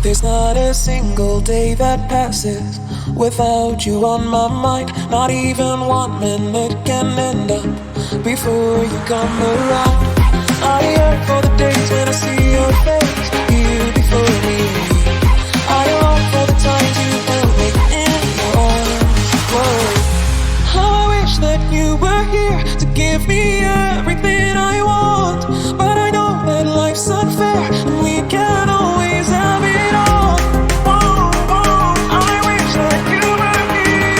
There's not a single day that passes without you on my mind. Not even 1 minute can end up before you come around. I yearn for the days when I see your face here before me. I long for the times you held me in your arms. Whoa. How I wish that you were here to give me everything I want. But I know that life's unfair and we can't always have it all. Oh, oh, I wish that you were here.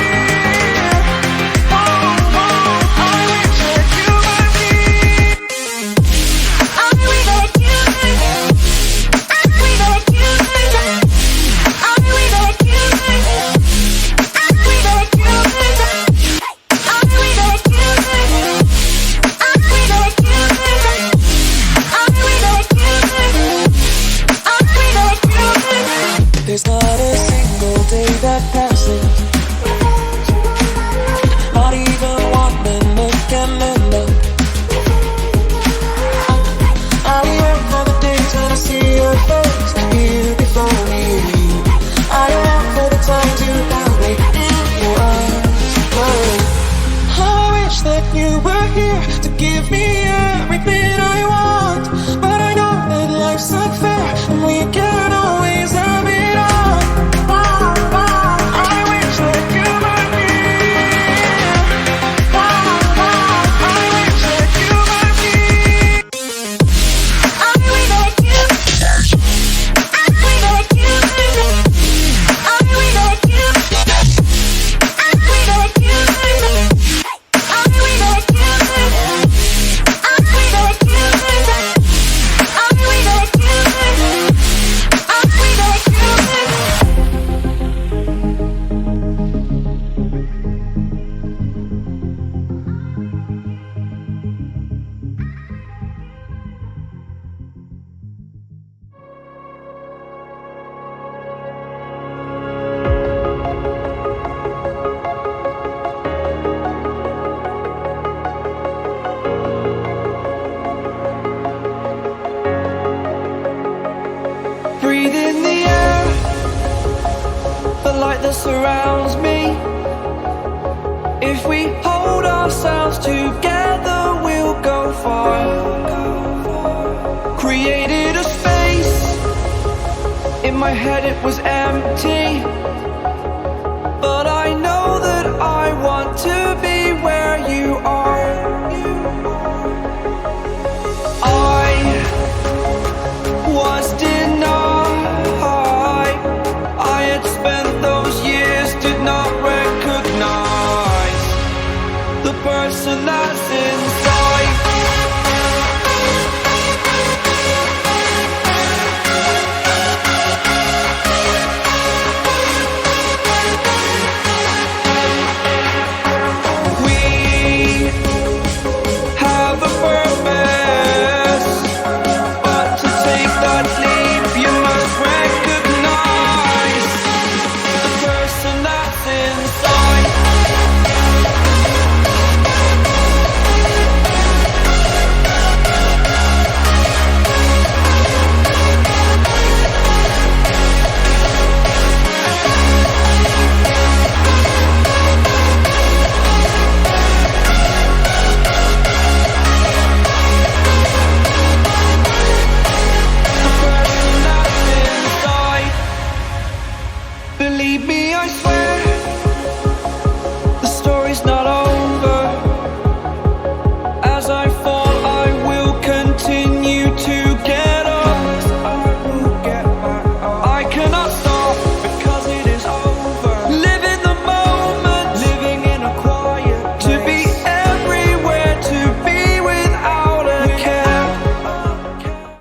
Oh, oh, I wish that you were here. I wish that you were here. I wish that you were here. I wish that you were here. I wish that you were here. I wish that you were here. I wish that you were here. I wish that you were here. I wish that you were here. There's not a single day that passes, not even 1 minute can end up. I yearn for the days when I see your face here before me. I yearn for the times you held me in your arms. Whoa. How I wish that you were here to give me everything I want. But I know that life's unfair and we can't always have it all. Oh, oh, I wish that you were here. Oh, oh, I wish that you were here. I wish that you were here. I wish that you were here. I wish that you were here. I wish that you were here. I wish that you were here. I wish that you were here. I wish that you were here. I wish that you were here. Breathe in the air, the light that surrounds me. If we hold ourselves together, we'll go far. Created a space, in my head it was empty, but I know